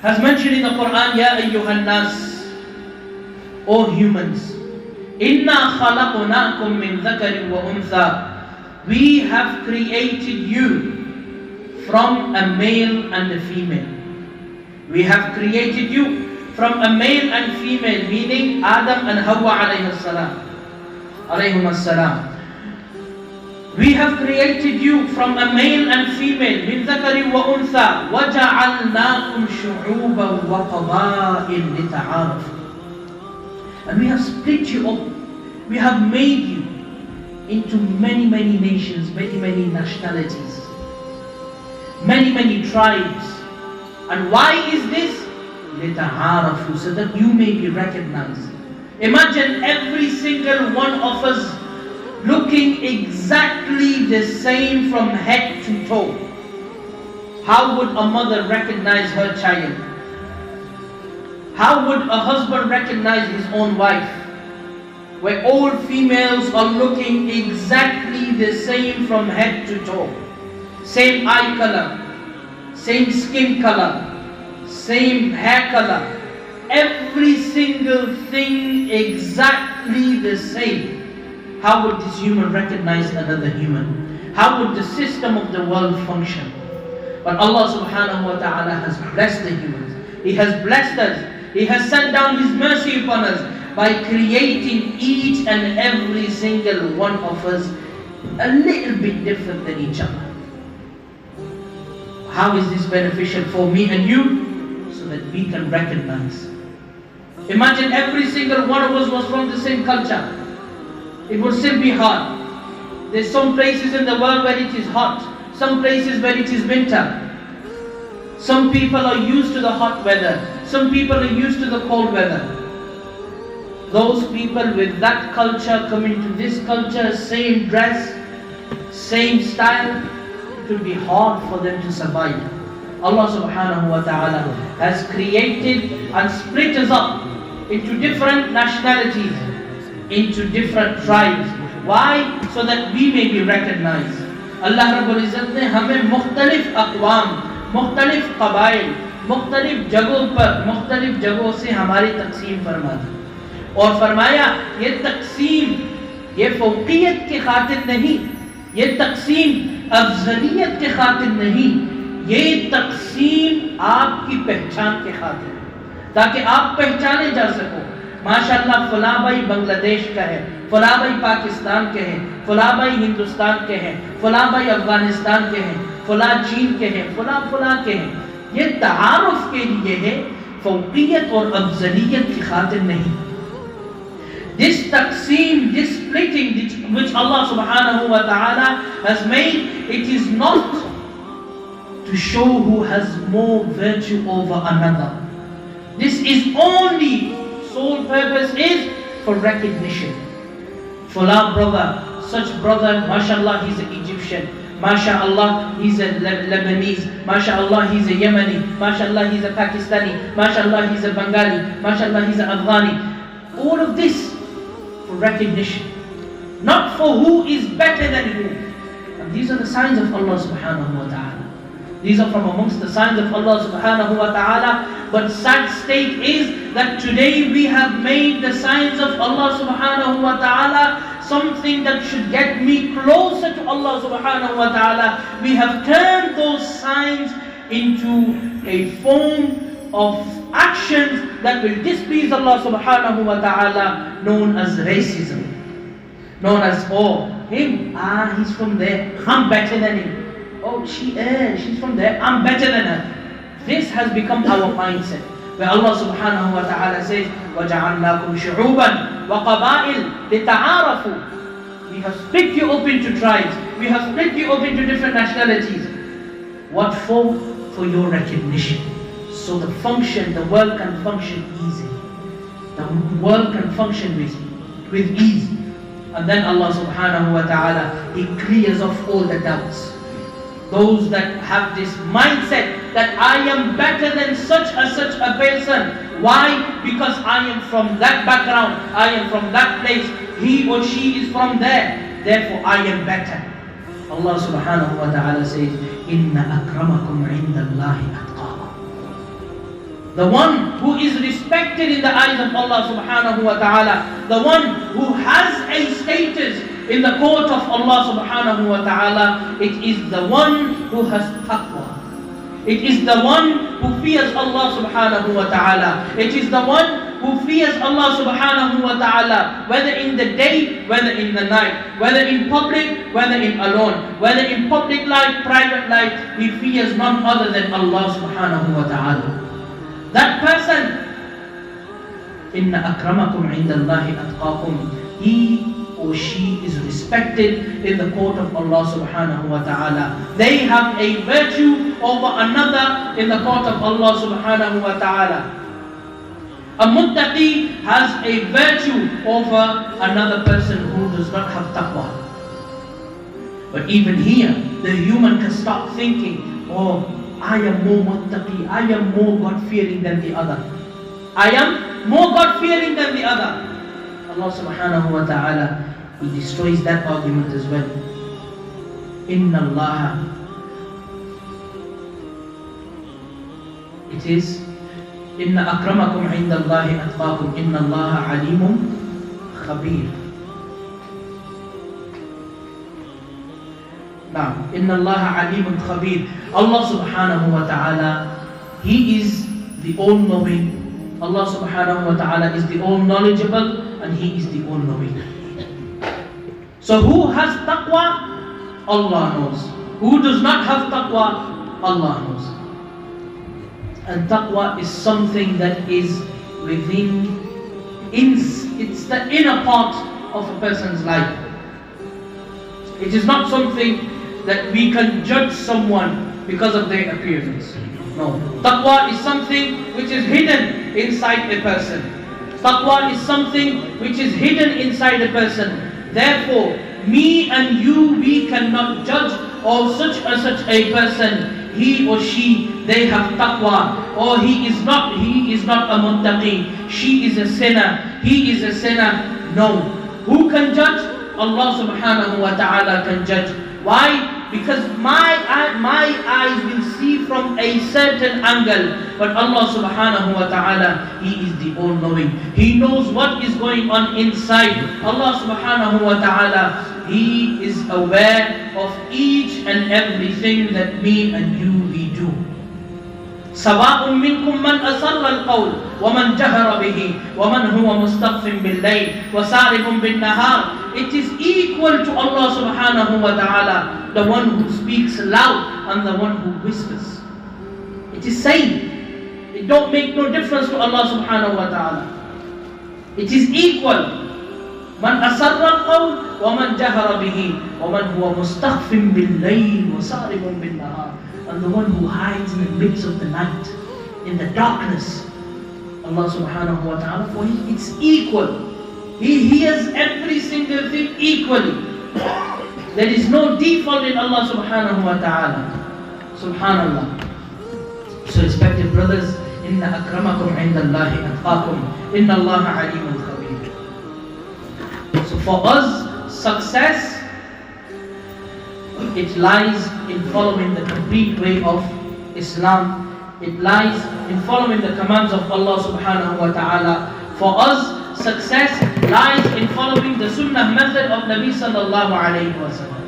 has mentioned in the Quran, Ya ayyuhan nas, O humans, Inna khalaqnakum min dhakarin wa untha. We have created you from a male and a female. We have created you from a male and female, meaning Adam and Hawa alayhim as-salam. We have created you from a male and female, min dhakarin wa untha, وَجَعَلْنَاكُمْ شُعُوبًا وَقَبَائِلْ لِتَعَارَفُوا. And we have split you up. We have made you into many, many nations, many, many nationalities, many, many tribes. And why is this? لِتَعَارَفُوا, so that you may be recognized. Imagine every single one of us looking exactly the same from head to toe. How would a mother recognize her child? How would a husband recognize his own wife? Where all females are looking exactly the same from head to toe. Same eye color, same skin color, same hair color. Every single thing exactly the same. How would this human recognize another human? How would the system of the world function? But Allah subhanahu wa ta'ala has blessed the humans. He has blessed us. He has sent down His mercy upon us by creating each and every single one of us a little bit different than each other. How is this beneficial for me and you? So that we can recognize. Imagine every single one of us was from the same culture. It would still be hard. There's some places in the world where it is hot, some places where it is winter. Some people are used to the hot weather, some people are used to the cold weather. Those people with that culture coming to this culture, same dress, same style, it will be hard for them to survive. Allah subhanahu wa ta'ala has created and split us up into different nationalities, into different tribes. Why? So that we may be recognized. Allah Rabbul Izzat ne hame mukhtalif aqwam, मुख्तलिफ क़बाइल, मुख्तलिफ जगहों पर, मुख्तलिफ जगहों से हमारी तक़सीम फरमा दी और फरमाया ये तक़सीम ये फ़ौक़ियत के खातिर नहीं, ये तक़सीम अफ़ज़लियत के खातिर नहीं, ये तक़सीम आपकी पहचान के खातिर, ताकि आप पहचाने जा सको। माशाअल्लाह फलां भाई बांग्लादेश का है, फलां भाई पाकिस्तान के हैं, फलां भाई हिंदुस्तान के हैं, फलां भाई अफगानिस्तान के हैं, फलां चीन के हैं, फलां के हैं। ये तारुफ के लिए है, फ़ौक़ियत और अफ़ज़लियत की खातिर नहीं। This taqseem, this splitting which Allah subhanahu wa ta'ala has made, it is not to show who has more virtue over another. This is only, sole purpose is for recognition. Fulan brother, such brother, mashallah he's an Egyptian, mashallah he's a Lebanese, mashallah he's a Yemeni, mashallah he's a Pakistani, mashallah he's a Bengali, mashallah he's a Afghani. All of this for recognition, not for who is better than who. And these are the signs of Allah subhanahu wa ta'ala. These are from amongst the signs of Allah subhanahu wa ta'ala. But sad state is that today we have made the signs of Allah subhanahu wa ta'ala something that should get me closer to Allah subhanahu wa ta'ala. We have turned those signs into a form of actions that will displease Allah subhanahu wa ta'ala, known as racism. Known as, oh, him, he's from there, I'm better than him. Oh, she's from there, I'm better than her. This has become our mindset. Where Allah subhanahu wa ta'ala says, وَجَعَلْنَاكُمْ شُعُوبًا وَقَبَائِلْ لِتَعَارَفُوا. We have split you up into tribes. We have split you up into different nationalities. What for? For your recognition. So the world can function easy. The world can function with ease. And then Allah subhanahu wa ta'ala, He clears off all the doubts. Those that have this mindset that I am better than such a person. Why? Because I am from that background, I am from that place, he or she is from there, therefore I am better. Allah subhanahu wa ta'ala says, Inna akramakum inda Allahi atqakum. The one who is respected in the eyes of Allah subhanahu wa ta'ala, the one who has a status in the court of Allah subhanahu wa ta'ala, it is the one who has taqwa. It is the one who fears Allah subhanahu wa ta'ala. It is the one who fears Allah subhanahu wa ta'ala, whether in the day, whether in the night, whether in public, whether in alone, whether in public life, private life, he fears none other than Allah subhanahu wa ta'ala. That person, inna akramakum indallahi atqakum, he or she is respected in the court of Allah subhanahu wa ta'ala. They have a virtue over another in the court of Allah subhanahu wa ta'ala. A muttaqi has a virtue over another person who does not have taqwa. But even here, the human can start thinking, oh, I am more muttaqi, I am more God-fearing than the other. I am more God-fearing than the other. Allah subhanahu wa ta'ala, He destroys that argument as well. Inna Allah, it is Inna akramakum indallahi atqakum, Inna Allah alimun khabir. Now, Inna Allah alimun khabir. Allah subhanahu wa ta'ala, He is the all-knowing. Allah subhanahu wa ta'ala is the all-knowledgeable, and He is the all-knowing. So who has taqwa? Allah knows. Who does not have taqwa? Allah knows. And taqwa is something that is within, it's the inner part of a person's life. It is not something that we can judge someone because of their appearance. No. Taqwa is something which is hidden inside a person. Taqwa is something which is hidden inside a person. Therefore, me and you, we cannot judge of such a person. He or she, they have taqwa, or he is not a muttaqi. She is a sinner. He is a sinner. No. Who can judge? Allah subhanahu wa ta'ala can judge. Why? Because my eyes will see from a certain angle, but Allah subhanahu wa ta'ala, He is the all-knowing. He knows what is going on inside. Allah subhanahu wa ta'ala, He is aware of each and everything that me and you, we do. سواء منكم من أسر القول ومن جهر به ومن هو مستخف بالليل وسارب بالنهار. It is equal to Allah subhanahu wa ta'ala, the one who speaks loud and the one who whispers. It is same. It don't make no difference to Allah subhanahu wa ta'ala. It is equal. من أسر القول ومن جهر به ومن هو مستخف بالليل وسارب بالنهار. And the one who hides in the midst of the night, in the darkness. Allah subhanahu wa ta'ala, for Him it's equal. He hears every single thing equally. There is no default in Allah subhanahu wa ta'ala. Subhanallah. So respected brothers, Inna akramakum indallahi atqakum, Inna Allah alimun khabir. So for us, success, it lies in following the complete way of Islam. It lies in following the commands of Allah subhanahu wa ta'ala. For us, success lies in following the sunnah method of Nabi sallallahu alayhi wa sallam.